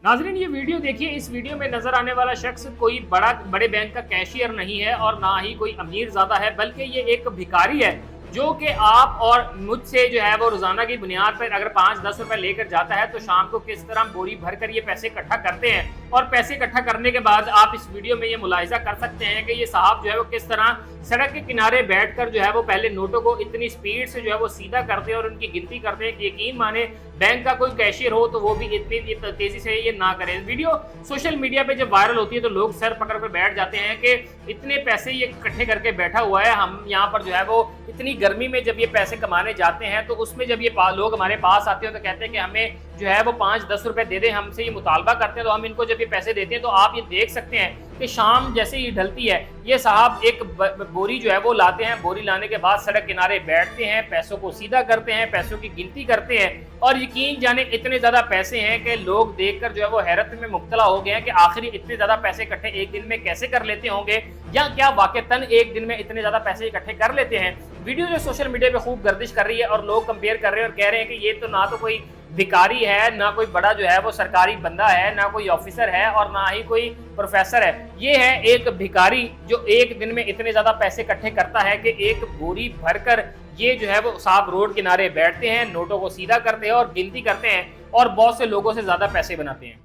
नाज़रीन ये वीडियो देखिए। इस वीडियो में नजर आने वाला शख्स कोई बड़े बैंक का कैशियर नहीं है और ना ही कोई अमीर ज़्यादा है, बल्कि ये एक भिखारी है जो कि आप और मुझसे जो है वो रोज़ाना की बुनियाद पर अगर 5-10 रुपए लेकर जाता है तो शाम को किस तरह बोरी भर कर ये पैसे इकट्ठा करते हैं। और पैसे इकट्ठा करने के बाद आप इस वीडियो में ये मुलाहिजा कर सकते हैं कि ये साहब जो है वो किस तरह सड़क के किनारे बैठकर जो है वो पहले नोटों को इतनी स्पीड से जो है वो सीधा करते हैं और उनकी गिनती करते हैं कि यकीन माने बैंक का कोई कैशियर हो तो वो भी इतनी तेजी से ये ना करे। वीडियो सोशल मीडिया पे जब वायरल होती है तो लोग सर पकड़ कर बैठ जाते हैं कि इतने पैसे ये इकट्ठे करके बैठा हुआ है। हम यहाँ पर जो है वो इतनी गर्मी में जब ये पैसे कमाने जाते हैं तो उसमें जब ये लोग हमारे पास आते हैं तो कहते हैं कि हमें जो है वो 5-10 रुपए दे दें, हमसे ये मुतालबा करते हैं तो हम इनको जब ये पैसे देते हैं तो आप ये देख सकते हैं कि शाम जैसे ही ढलती है ये साहब एक बोरी जो है वो लाते हैं। बोरी लाने के बाद सड़क किनारे बैठते हैं, पैसों को सीधा करते हैं, पैसों की गिनती करते हैं और यकीन जाने इतने ज़्यादा पैसे हैं कि लोग देखकर जो है वो हैरत में मुब्तला हो गए हैं कि आखिर इतने ज़्यादा पैसे इकट्ठे एक दिन में कैसे कर लेते होंगे या क्या वाकईतन एक दिन में इतने ज़्यादा पैसे इकट्ठे कर लेते हैं। वीडियो जो सोशल मीडिया पे खूब गर्दिश कर रही है और लोग कंपेयर कर रहे हैं और कह रहे हैं कि ये तो ना तो कोई भिखारी है, ना कोई बड़ा जो है वो सरकारी बंदा है, ना कोई ऑफिसर है और ना ही कोई प्रोफेसर है। ये है एक भिखारी जो एक दिन में इतने ज्यादा पैसे इकट्ठे करता है कि एक बोरी भरकर ये जो है वो साहब रोड किनारे बैठते हैं, नोटों को सीधा करते हैं और गिनती करते हैं और बहुत से लोगों से ज्यादा पैसे बनाते हैं।